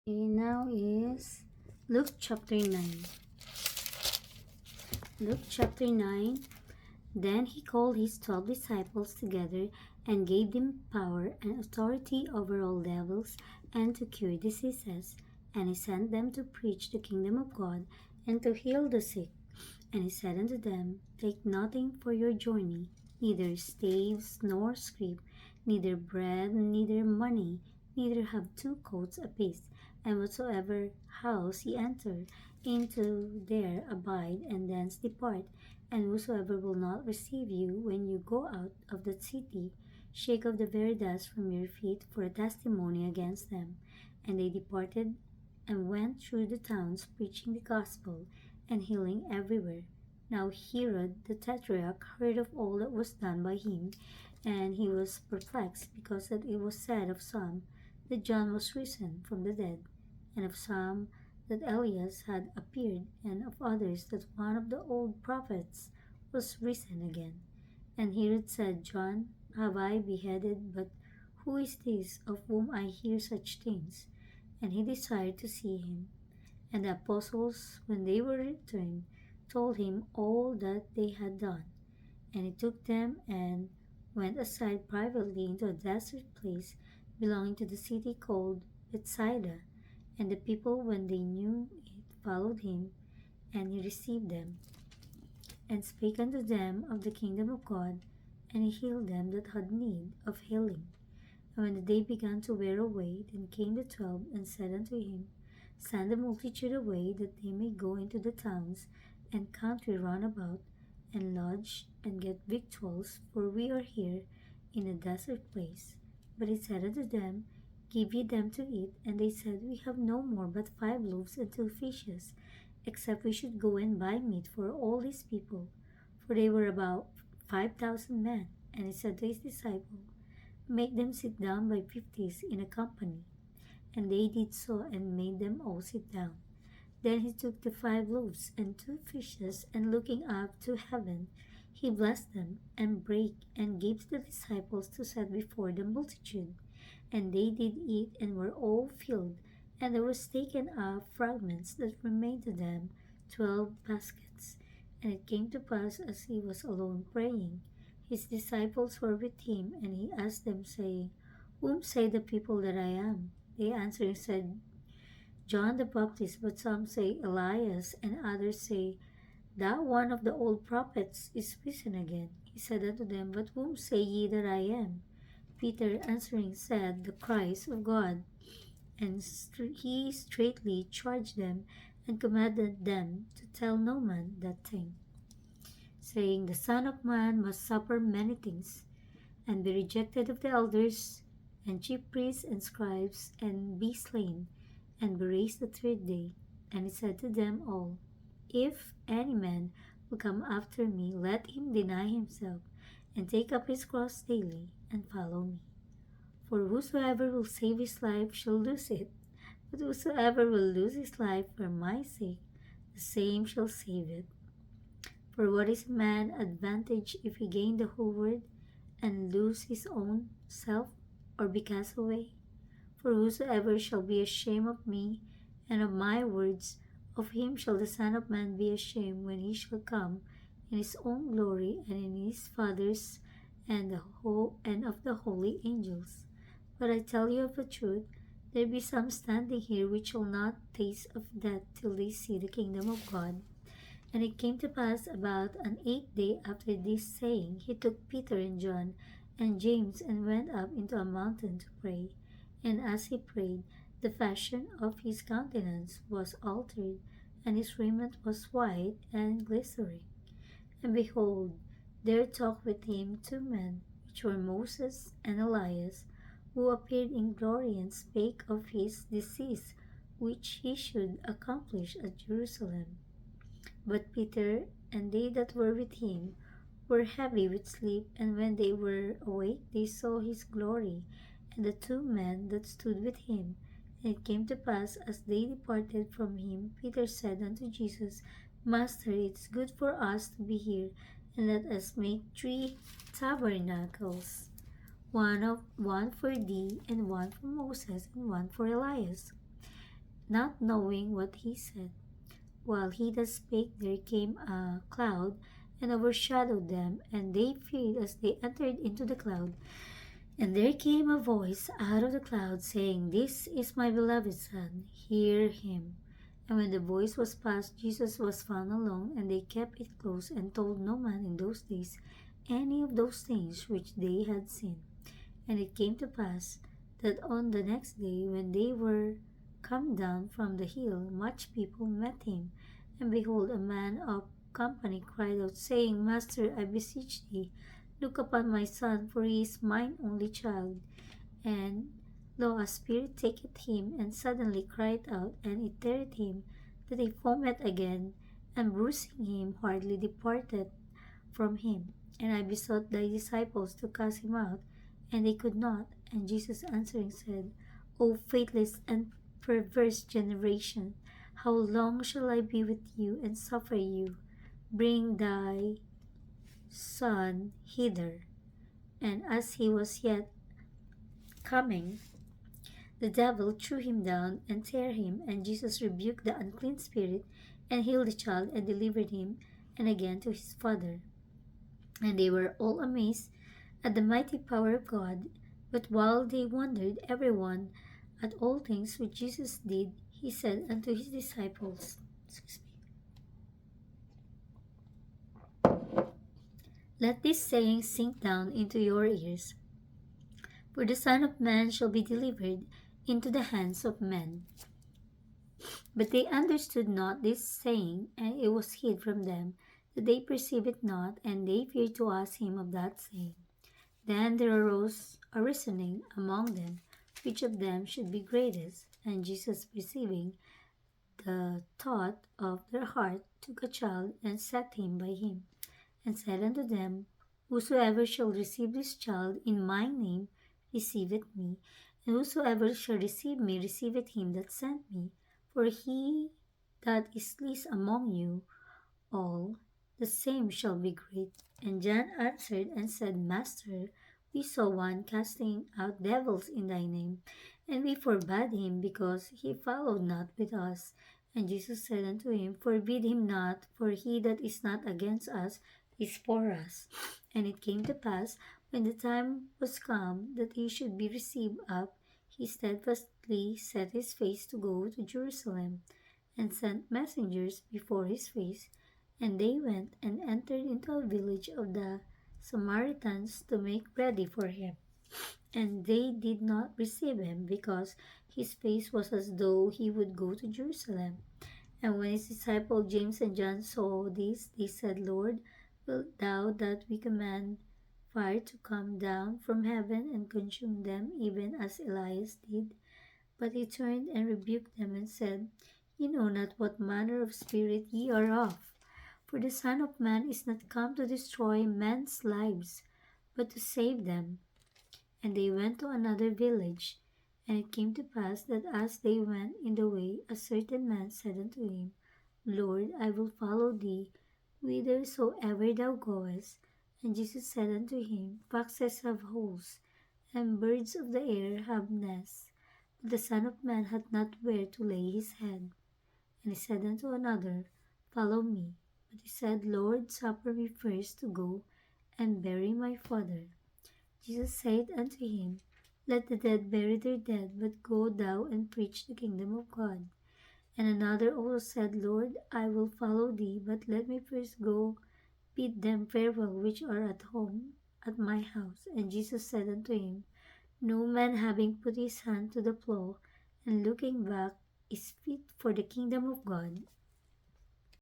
Okay, now is Luke chapter 9. Luke chapter 9. Then he called his 12 disciples together and gave them power and authority over all devils and to cure diseases. And he sent them to preach the kingdom of God and to heal the sick. And he said unto them, Take nothing for your journey, neither staves nor scrip, neither bread, neither money, neither have two coats apiece. And whatsoever house ye enter into, there abide, and thence depart. And whosoever will not receive you when you go out of the city, shake off the very dust from your feet for a testimony against them. And they departed and went through the towns, preaching the gospel and healing everywhere. Now Herod the Tetrarch heard of all that was done by him, and he was perplexed, because that it was said of some that John was risen from the dead, and of some that Elias had appeared, and of others that one of the old prophets was risen again. And Herod said, John have I beheaded, but who is this of whom I hear such things? And he desired to see him. And the apostles, when they were returned, told him all that they had done. And he took them and went aside privately into a desert place belonging to the city called Bethsaida. And the people, when they knew it, followed him, and he received them, and spake unto them of the kingdom of God, and he healed them that had need of healing. And when the day began to wear away, then came the 12, and said unto him, Send the multitude away, that they may go into the towns and country round about, and lodge, and get victuals, for we are here in a desert place. But he said unto them, Give ye them to eat. And they said, We have no more but 5 loaves and 2 fishes, except we should go and buy meat for all these people. For they were about 5,000 men. And he said to his disciples, Make them sit down by fifties in a company. And they did so, and made them all sit down. Then he took the 5 loaves and 2 fishes, and looking up to heaven, he blessed them, and brake, and gave to the disciples to set before the multitude. And they did eat, and were all filled. And there was taken up fragments that remained to them, 12 baskets. And it came to pass, as he was alone praying, his disciples were with him, and he asked them, saying, Whom say the people that I am? They answering said, John the Baptist, but some say Elias, and others say that one of the old prophets is risen again. He said unto them, But whom say ye that I am? Peter answering said, The Christ of God. And he straitly charged them, and commanded them to tell no man that thing, saying, The Son of Man must suffer many things, and be rejected of the elders and chief priests and scribes, and be slain, and be raised the 3rd day. And he said to them all, If any man will come after me, let him deny himself, and take up his cross daily, and follow me. For whosoever will save his life shall lose it, but whosoever will lose his life for my sake, the same shall save it. For what is man advantage if he gain the whole world, and lose his own self, or be cast away? For whosoever shall be ashamed of me and of my words, of him shall the Son of Man be ashamed when he shall come in his own glory, and in his Father's, and of the holy angels. But I tell you of a truth, there be some standing here which shall not taste of death till they see the kingdom of God. And it came to pass about an 8th day after this saying, he took Peter and John and James, and went up into a mountain to pray. And as he prayed, the fashion of his countenance was altered, and his raiment was white and glistering. And behold, there talked with him 2 men, which were Moses and Elias, who appeared in glory, and spake of his decease, which he should accomplish at Jerusalem. But Peter and they that were with him were heavy with sleep, and when they were awake, they saw his glory, and the 2 men that stood with him. And it came to pass, as they departed from him, Peter said unto Jesus, Master, it is good for us to be here, and let us make 3 tabernacles, one for thee, and one for Moses, and one for Elias. not knowing what he said. While he thus spake, there came a cloud and overshadowed them, and they feared as they entered into the cloud. And there came a voice out of the cloud saying, This is my beloved Son, hear him. And when the voice was past, Jesus was found alone, and they kept it close and told no man in those days any of those things which they had seen. And it came to pass that on the next day, when they were come down from the hill, much people met him. And behold, a man of company cried out, saying, Master, I beseech thee, look upon my son, for he is mine only child. And lo, a spirit taketh him, and suddenly cried out, and it teareth him, that he foamed again, and bruising him hardly departed from him. And I besought thy disciples to cast him out, and they could not. And Jesus answering said, O faithless and perverse generation, how long shall I be with you and suffer you? Bring thy son hither. And as he was yet coming, the devil threw him down and tear him. And Jesus rebuked the unclean spirit, and healed the child, and delivered him, and again to his father. And they were all amazed at the mighty power of God. But while they wondered every one at all things which Jesus did, he said unto his disciples, Let this saying sink down into your ears. For the Son of Man shall be delivered into the hands of men. But they understood not this saying, and it was hid from them, that they perceived it not, and they feared to ask him of that saying. Then there arose a reasoning among them, which of them should be greatest. And Jesus, perceiving the thought of their heart, took a child, and set him by him, and said unto them, Whosoever shall receive this child in my name receiveth me, and whosoever shall receive me receiveth him that sent me. For he that is least among you all, the same shall be great. And John answered and said, Master, we saw one casting out devils in thy name, and we forbade him, because he followed not with us. And Jesus said unto him, Forbid him not, for he that is not against us is for us. And it came to pass, when the time was come that he should be received up, he steadfastly set his face to go to Jerusalem, and sent messengers before his face. And they went and entered into a village of the Samaritans to make ready for him. And they did not receive him, because his face was as though he would go to Jerusalem. And when his disciples James and John saw this, they said, Lord, wilt thou that we command fire to come down from heaven and consume them, even as Elias did? But he turned and rebuked them and said, Ye know not what manner of spirit ye are of. For the Son of Man is not come to destroy men's lives, but to save them. And they went to another village. And it came to pass that as they went in the way, a certain man said unto him, Lord, I will follow thee whithersoever thou goest. And Jesus said unto him, Foxes have holes, and birds of the air have nests, but the Son of Man hath not where to lay his head. And he said unto another, Follow me. But he said, Lord, suffer me first to go and bury my father. Jesus said unto him, Let the dead bury their dead, but go thou and preach the kingdom of God. And another also said, Lord, I will follow thee, but let me first go bid them farewell which are at home at my house. And Jesus said unto him, No man having put his hand to the plough, and looking back, is fit for the kingdom of God.